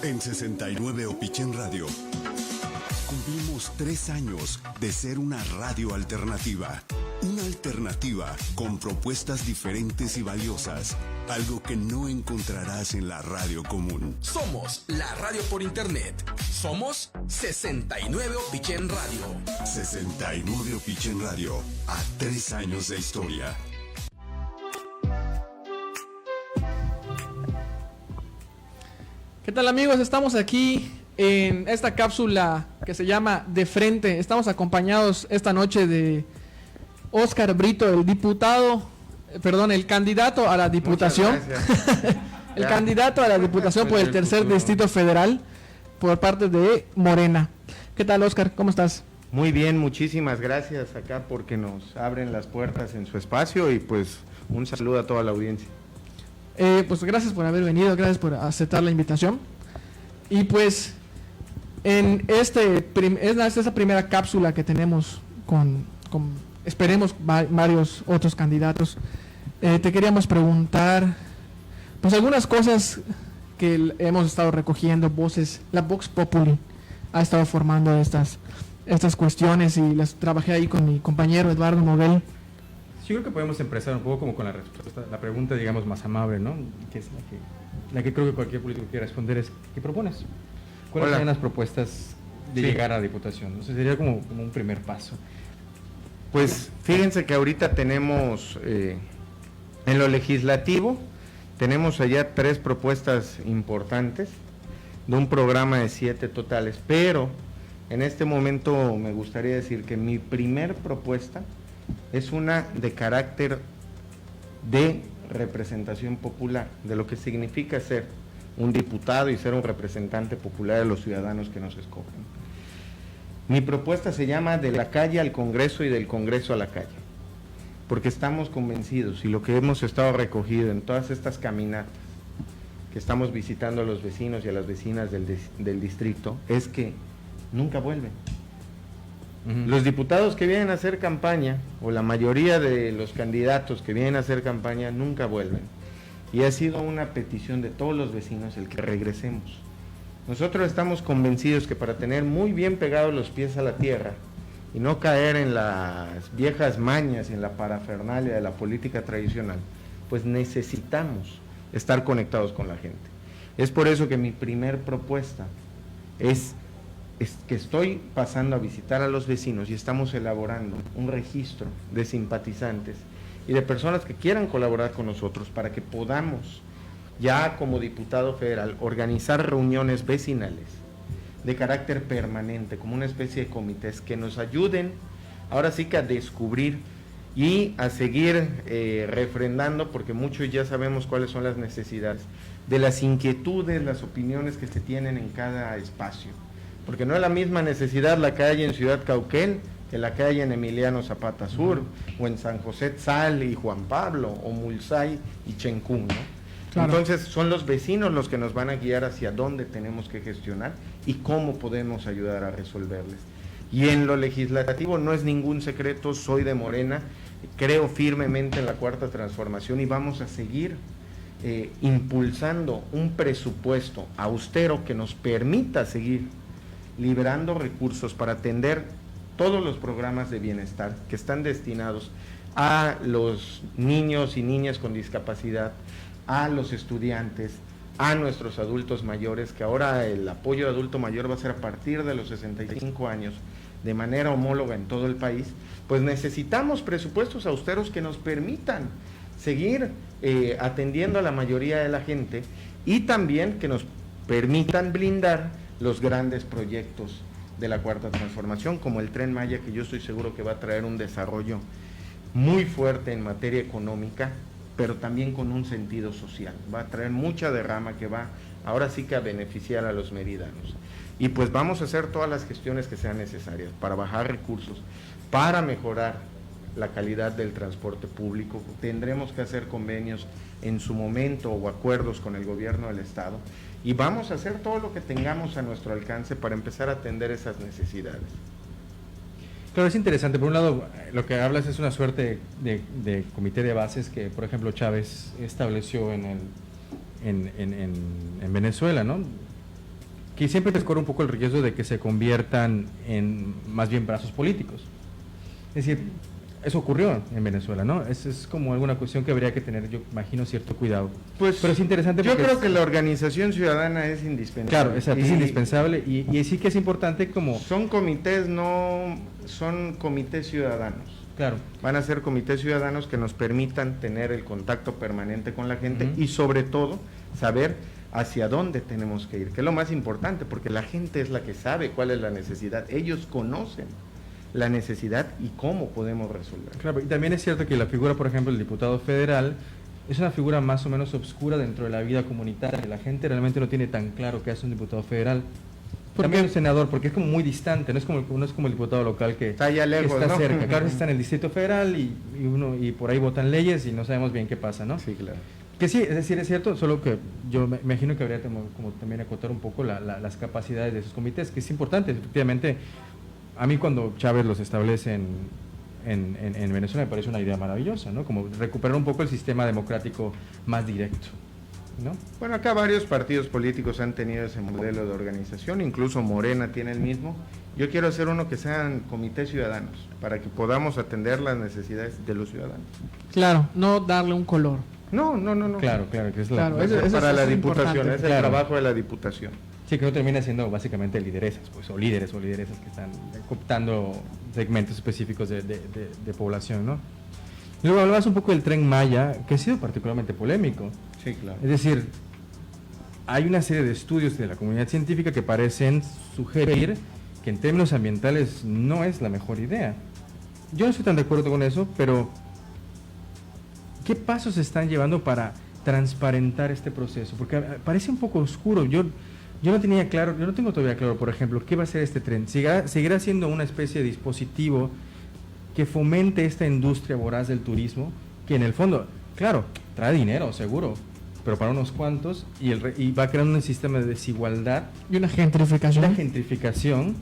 En 69 Opichén Radio cumplimos 3 años de ser una radio alternativa. Una alternativa con propuestas diferentes y valiosas. Algo que no encontrarás en la radio común. Somos la radio por internet. Somos 69 Opichén Radio. 69 Opichén Radio. A 3 años de historia. ¿Qué tal, amigos? Estamos aquí en esta cápsula que se llama De Frente. Estamos acompañados esta noche de Óscar Brito, el candidato a la diputación. El candidato a la diputación por el tercer distrito federal por parte de Morena. ¿Qué tal, Óscar? ¿Cómo estás? Muy bien, muchísimas gracias acá porque nos abren las puertas en su espacio y pues un saludo a toda la audiencia. Pues gracias por haber venido, gracias por aceptar la invitación. Y pues en esta primera cápsula que tenemos con esperemos varios otros candidatos, te queríamos preguntar pues algunas cosas que hemos estado recogiendo, la Vox Populi ha estado formando estas cuestiones y las trabajé ahí con mi compañero Eduardo Noguel. Yo creo que podemos empezar un poco como con la respuesta, la pregunta, digamos, más amable, ¿no? Que es la que creo que cualquier político quiere responder es, ¿qué propones? ¿Cuáles serían las propuestas de llegar a la diputación? O sea, sería como un primer paso. Pues fíjense que ahorita tenemos, en lo legislativo, tenemos allá 3 propuestas importantes de un programa de 7 totales, pero en este momento me gustaría decir que mi primer propuesta es una de carácter de representación popular, de lo que significa ser un diputado y ser un representante popular de los ciudadanos que nos escogen. Mi propuesta se llama De la calle al Congreso y del Congreso a la calle, porque estamos convencidos y lo que hemos estado recogido en todas estas caminatas que estamos visitando a los vecinos y a las vecinas del distrito es que nunca vuelven. Los diputados que vienen a hacer campaña, o la mayoría de los candidatos que vienen a hacer campaña, nunca vuelven. Y ha sido una petición de todos los vecinos el que regresemos. Nosotros estamos convencidos que para tener muy bien pegados los pies a la tierra y no caer en las viejas mañas y en la parafernalia de la política tradicional, pues necesitamos estar conectados con la gente. Es por eso que mi primer propuesta es que estoy pasando a visitar a los vecinos y estamos elaborando un registro de simpatizantes y de personas que quieran colaborar con nosotros para que podamos, ya como diputado federal, organizar reuniones vecinales de carácter permanente, como una especie de comités que nos ayuden ahora sí que a descubrir y a seguir refrendando, porque muchos ya sabemos cuáles son las necesidades, de las inquietudes, las opiniones que se tienen en cada espacio. Porque no es la misma necesidad la que hay en Ciudad Cauquel que la que hay en Emiliano Zapata Sur, o en San José Tzal y Juan Pablo, o Mulzay y Chencún, ¿no? Claro. Entonces son los vecinos los que nos van a guiar hacia dónde tenemos que gestionar y cómo podemos ayudar a resolverles. Y en lo legislativo no es ningún secreto, soy de Morena, creo firmemente en la Cuarta Transformación y vamos a seguir impulsando un presupuesto austero que nos permita seguir liberando recursos para atender todos los programas de bienestar que están destinados a los niños y niñas con discapacidad, a los estudiantes, a nuestros adultos mayores, que ahora el apoyo de adulto mayor va a ser a partir de los 65 años, de manera homóloga en todo el país. Pues necesitamos presupuestos austeros que nos permitan seguir atendiendo a la mayoría de la gente y también que nos permitan blindar los grandes proyectos de la Cuarta Transformación, como el Tren Maya, que yo estoy seguro que va a traer un desarrollo muy fuerte en materia económica, pero también con un sentido social. Va a traer mucha derrama que va ahora sí que a beneficiar a los meridanos. Y pues vamos a hacer todas las gestiones que sean necesarias para bajar recursos, para mejorar la calidad del transporte público. Tendremos que hacer convenios en su momento o acuerdos con el gobierno del estado y vamos a hacer todo lo que tengamos a nuestro alcance para empezar a atender esas necesidades. Claro, es interesante. Por un lado, lo que hablas es una suerte de comité de bases que, por ejemplo, Chávez estableció en Venezuela, ¿no? que siempre les corre un poco el riesgo de que se conviertan en más bien brazos políticos. Es decir, eso ocurrió en Venezuela, ¿no? Es como alguna cuestión que habría que tener, yo imagino, cierto cuidado. Pues, pero es interesante yo porque creo que la organización ciudadana es indispensable. Claro, exacto, es indispensable y sí que es importante como... Son comités, no son comités ciudadanos. Claro. Van a ser comités ciudadanos que nos permitan tener el contacto permanente con la gente y sobre todo saber hacia dónde tenemos que ir, que es lo más importante, porque la gente es la que sabe cuál es la necesidad. Ellos conocen la necesidad y cómo podemos resolver. Claro, y también es cierto que la figura, por ejemplo, del diputado federal es una figura más o menos obscura dentro de la vida comunitaria. La gente realmente no tiene tan claro qué hace un diputado federal. También un senador, porque es como muy distante, no es como el diputado local que está allá lejos, que está ¿no? cerca. Claro, está en el Distrito Federal y por ahí votan leyes y no sabemos bien qué pasa, ¿no? Sí, claro. Que sí, es decir, es cierto, solo que yo me imagino que habría como también acotar un poco las capacidades de esos comités, que es importante, efectivamente. A mí cuando Chávez los establece en Venezuela me parece una idea maravillosa, ¿no? Como recuperar un poco el sistema democrático más directo, ¿no? Bueno, acá varios partidos políticos han tenido ese modelo de organización, incluso Morena tiene el mismo. Yo quiero hacer uno que sean comités ciudadanos, para que podamos atender las necesidades de los ciudadanos. Claro, no darle un color. No. Claro, que es Claro, Eso es para la Diputación, importante. es el Claro. trabajo de la Diputación. Sí, que no termina siendo básicamente lideresas, pues, o líderes o lideresas que están cooptando segmentos específicos de población, ¿no? Y luego hablabas un poco del Tren Maya, que ha sido particularmente polémico. Sí, claro. Es decir, hay una serie de estudios de la comunidad científica que parecen sugerir que en términos ambientales no es la mejor idea. Yo no estoy tan de acuerdo con eso, pero ¿qué pasos se están llevando para transparentar este proceso? Porque parece un poco oscuro. Yo no tenía claro, yo no tengo todavía claro, por ejemplo, qué va a ser este tren. ¿Seguirá siendo una especie de dispositivo que fomente esta industria voraz del turismo, que en el fondo, claro, trae dinero, seguro, pero para unos cuantos, y va creando un sistema de desigualdad Y una gentrificación. una gentrificación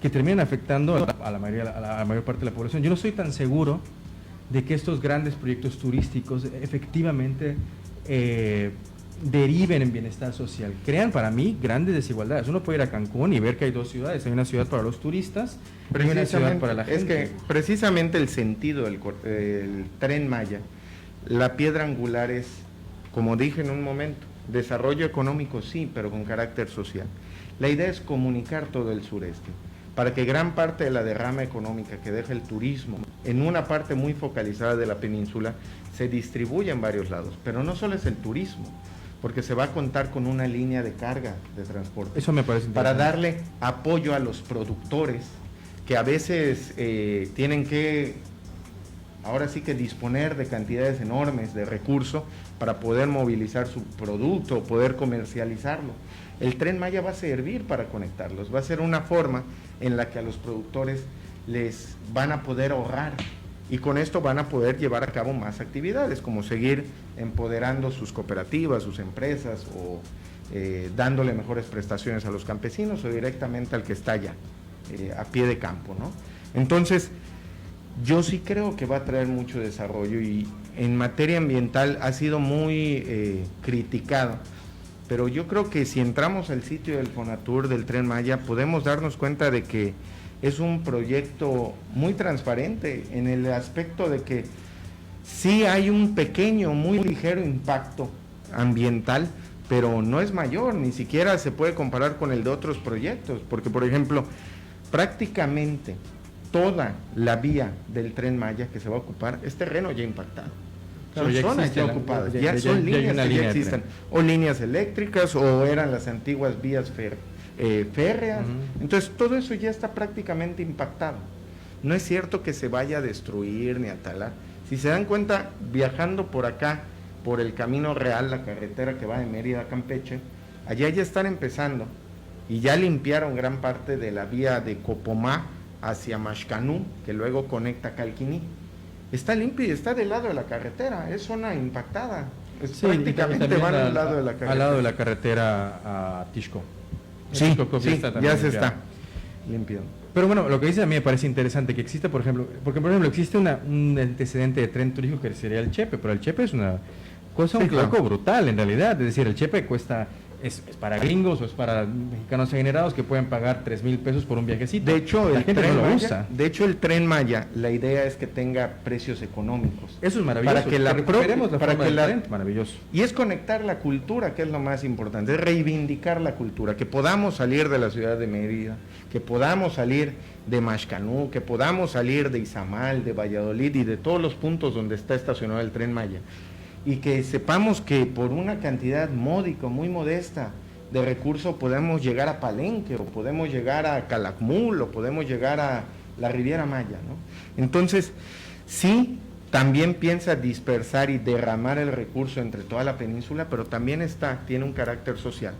que termina afectando a la mayor parte de la población? Yo no estoy tan seguro de que estos grandes proyectos turísticos efectivamente deriven en bienestar social. Crean para mí grandes desigualdades. Uno puede ir a Cancún y ver que hay dos ciudades. Hay una ciudad para los turistas y una ciudad para la gente. Es que precisamente el sentido del Tren Maya, la piedra angular es, como dije en un momento, desarrollo económico sí, pero con carácter social. La idea es comunicar todo el sureste, para que gran parte de la derrama económica que deja el turismo en una parte muy focalizada de la península se distribuya en varios lados. Pero no solo es el turismo, porque se va a contar con una línea de carga de transporte. Eso me parece para interesante. darle apoyo a los productores que a veces tienen que, ahora sí que disponer de cantidades enormes de recursos para poder movilizar su producto, poder comercializarlo. El Tren Maya va a servir para conectarlos, va a ser una forma en la que a los productores les van a poder ahorrar y con esto van a poder llevar a cabo más actividades, como seguir empoderando sus cooperativas, sus empresas o dándole mejores prestaciones a los campesinos o directamente al que está allá, a pie de campo, ¿no? Entonces, yo sí creo que va a traer mucho desarrollo y en materia ambiental ha sido muy criticado, pero yo creo que si entramos al sitio del Fonatur del Tren Maya podemos darnos cuenta de que es un proyecto muy transparente en el aspecto de que sí hay un pequeño, muy ligero impacto ambiental, pero no es mayor, ni siquiera se puede comparar con el de otros proyectos, porque por ejemplo, prácticamente toda la vía del Tren Maya que se va a ocupar es terreno ya impactado. Claro, Son ya zonas existe ya ocupadas, ya ya hay son una líneas que línea ya de existen, tren. o líneas eléctricas, o eran las antiguas vías férreas. Entonces todo eso ya está prácticamente impactado. No es cierto que se vaya a destruir ni a talar. Si se dan cuenta, viajando por acá, por el Camino Real, la carretera que va de Mérida a Campeche, allá ya están empezando y ya limpiaron gran parte de la vía de Copomá hacia Maxcanú, que luego conecta a Calquiní. Está limpio y está del lado de la carretera, es zona impactada. Sí, Prácticamente también van al lado de la carretera. Al lado de la carretera a Tixco. Sí, Tixco sí, también ya se limpiado. está limpiando. Pero bueno, lo que dice a mí me parece interesante que exista, por ejemplo, existe un antecedente de tren turístico que sería el Chepe, pero el Chepe es una cosa Sí, un claro. poco brutal en realidad, es decir, el Chepe cuesta ¿Es para gringos o es para mexicanos generados que pueden pagar 3,000 pesos por un viajecito? De hecho, la gente no lo usa. De hecho, el Tren Maya, la idea es que tenga precios económicos. Eso es maravilloso. Para que la recuperemos la para forma que del la- tren, maravilloso. Y es conectar la cultura, que es lo más importante, es reivindicar la cultura, que podamos salir de la ciudad de Mérida, que podamos salir de Maxcanú, que podamos salir de Izamal, de Valladolid y de todos los puntos donde está estacionado el Tren Maya. Y que sepamos que por una cantidad módica, muy modesta de recursos podemos llegar a Palenque, o podemos llegar a Calakmul, o podemos llegar a la Riviera Maya, ¿no? Entonces, sí, también piensa dispersar y derramar el recurso entre toda la península, pero también tiene un carácter social,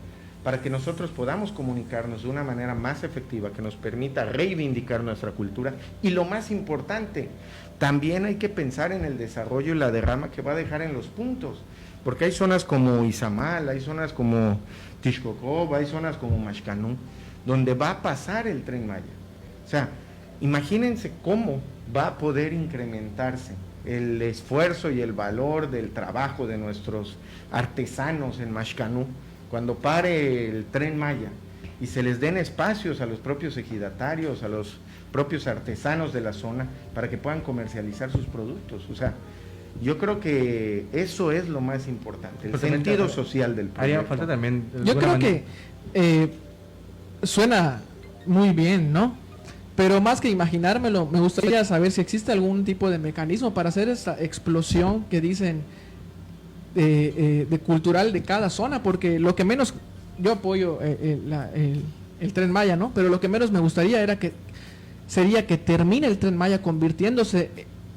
para que nosotros podamos comunicarnos de una manera más efectiva, que nos permita reivindicar nuestra cultura, y lo más importante, también hay que pensar en el desarrollo y la derrama que va a dejar en los puntos, porque hay zonas como Izamal, hay zonas como Tixcocob, hay zonas como Maxcanú, donde va a pasar el Tren Maya. O sea, imagínense cómo va a poder incrementarse el esfuerzo y el valor del trabajo de nuestros artesanos en Maxcanú, cuando pare el Tren Maya y se les den espacios a los propios ejidatarios, a los propios artesanos de la zona, para que puedan comercializar sus productos. O sea, yo creo que eso es lo más importante, el sentido social del proyecto. Haría falta también... de Yo alguna creo que suena muy bien, ¿no? Pero más que imaginármelo, me gustaría saber si existe algún tipo de mecanismo para hacer esta explosión que dicen de cultural de cada zona, porque lo que menos, yo apoyo el Tren Maya, ¿no? Pero lo que menos me gustaría sería que termine el Tren Maya convirtiéndose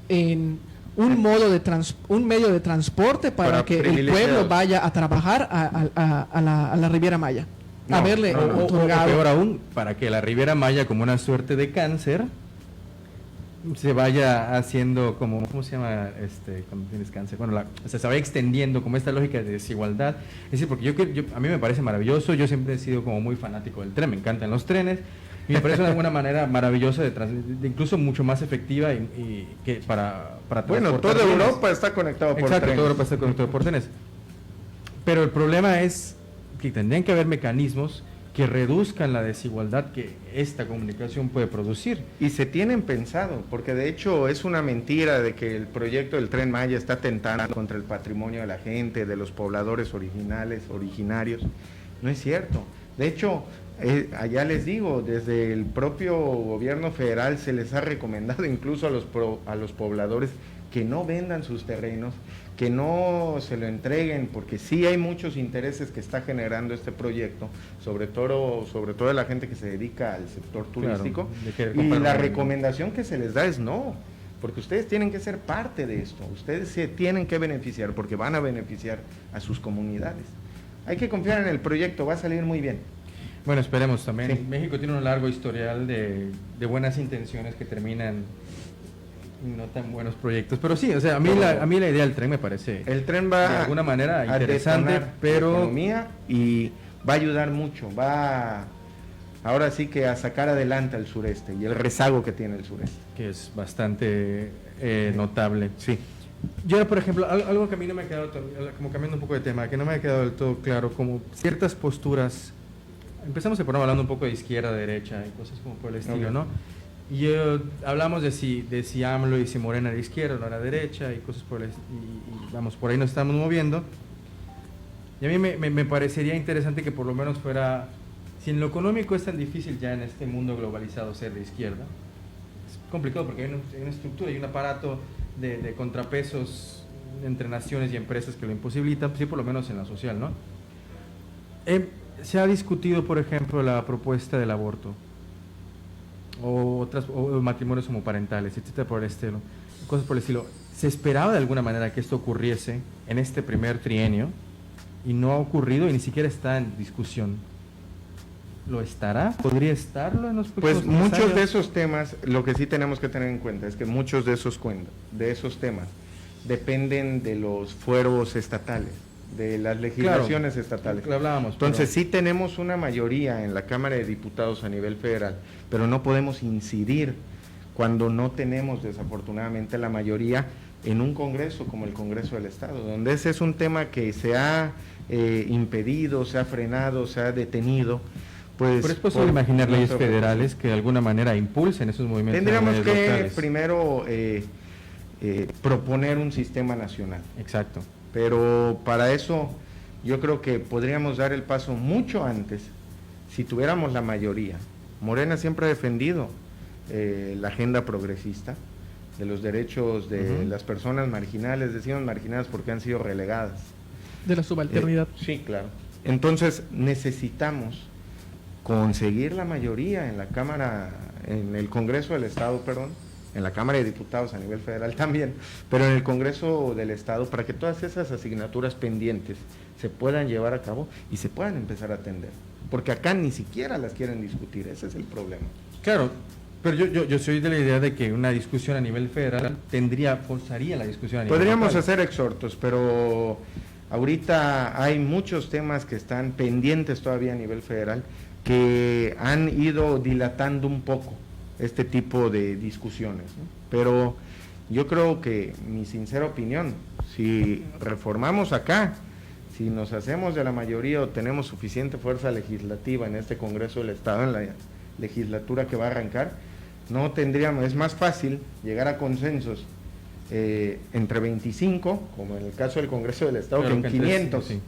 en un medio de transporte para que el privilegiados. pueblo vaya a trabajar a la Riviera Maya. A verle o otorgado. peor aún, para que la Riviera Maya, como una suerte de cáncer, se vaya haciendo como, ¿cómo se llama cuando tienes cáncer? Bueno, o sea, se vaya extendiendo como esta lógica de desigualdad. Es decir, porque a mí me parece maravilloso, yo siempre he sido como muy fanático del tren, me encantan los trenes, y me parece una manera maravillosa de incluso mucho más efectiva y que para Bueno, transportar toda bienes. Europa está conectado por Exacto, trenes. toda Europa está conectada por trenes. Pero el problema es que tendrían que haber mecanismos que reduzcan la desigualdad que esta comunicación puede producir. Y se tienen pensado, porque de hecho es una mentira de que el proyecto del Tren Maya está atentando contra el patrimonio de la gente, de los pobladores originarios. No es cierto. De hecho, allá les digo, desde el propio gobierno federal se les ha recomendado incluso a los pobladores que no vendan sus terrenos, que no se lo entreguen, porque sí hay muchos intereses que está generando este proyecto, sobre todo de la gente que se dedica al sector turístico, de y comprar la un- recomendación que se les da es no, porque ustedes tienen que ser parte de esto, ustedes se tienen que beneficiar, porque van a beneficiar a sus comunidades. Hay que confiar en el proyecto, va a salir muy bien. Bueno, esperemos también. Sí. México tiene un largo historial de buenas intenciones que terminan en no tan buenos proyectos. Pero sí, o sea, a mí la idea del tren me parece El tren va de alguna manera a interesante, detonar pero la economía y va a ayudar mucho, ahora sí que a sacar adelante al sureste y el rezago que tiene el sureste. que es bastante notable. Sí. Yo, por ejemplo, algo que a mí no me ha quedado, como cambiando un poco de tema, que no me ha quedado del todo claro, como ciertas posturas, empezamos el programa hablando un poco de izquierda, derecha y cosas como por el estilo, Ok. ¿no? Y hablamos de si AMLO y si Morena era izquierda o no era derecha y cosas por el y vamos, por ahí nos estamos moviendo. Y a mí me parecería interesante que por lo menos fuera, si en lo económico es tan difícil ya en este mundo globalizado ser de izquierda, es complicado porque hay una estructura y un aparato de contrapesos entre naciones y empresas que lo imposibilitan, sí, por lo menos en la social, ¿no? Se ha discutido, por ejemplo, la propuesta del aborto o matrimonios homoparentales, etcétera, por el estilo, cosas por el estilo. Se esperaba de alguna manera que esto ocurriese en este primer trienio y no ha ocurrido y ni siquiera está en discusión. ¿Lo estará? ¿Podría estarlo en los próximos Pues muchos años? de esos temas, lo que sí tenemos que tener en cuenta es que muchos de esos temas dependen de los fueros estatales, de las legislaciones estatales. Lo hablábamos. Entonces pero- sí tenemos una mayoría en la Cámara de Diputados a nivel federal, pero no podemos incidir cuando no tenemos desafortunadamente la mayoría en un Congreso como el Congreso del Estado, donde ese es un tema que se ha impedido, se ha frenado, se ha detenido. Pues, pero es posible imaginar leyes federales que de alguna manera impulsen esos movimientos. Tendríamos que locales. primero proponer un sistema nacional. Exacto. Pero para eso yo creo que podríamos dar el paso mucho antes, si tuviéramos la mayoría. Morena siempre ha defendido la agenda progresista de los derechos de las personas marginales, decimos marginadas porque han sido relegadas. De la subalternidad. Sí, claro. Entonces necesitamos conseguir la mayoría en la Cámara, en el Congreso del Estado, perdón, en la Cámara de Diputados a nivel federal también, pero en el Congreso del Estado, para que todas esas asignaturas pendientes se puedan llevar a cabo y se puedan empezar a atender, porque acá ni siquiera las quieren discutir, ese es el problema. Claro, pero yo soy de la idea de que una discusión a nivel federal forzaría la discusión a nivel Podríamos local. hacer exhortos, pero ahorita hay muchos temas que están pendientes todavía a nivel federal que han ido dilatando un poco este tipo de discusiones, ¿no? Pero yo creo que, mi sincera opinión, si reformamos acá, si nos hacemos de la mayoría o tenemos suficiente fuerza legislativa en este Congreso del Estado, en la legislatura que va a arrancar, no tendríamos, es más fácil llegar a consensos entre 25, como en el caso del Congreso del Estado, Claro, que en que entre 500. sí.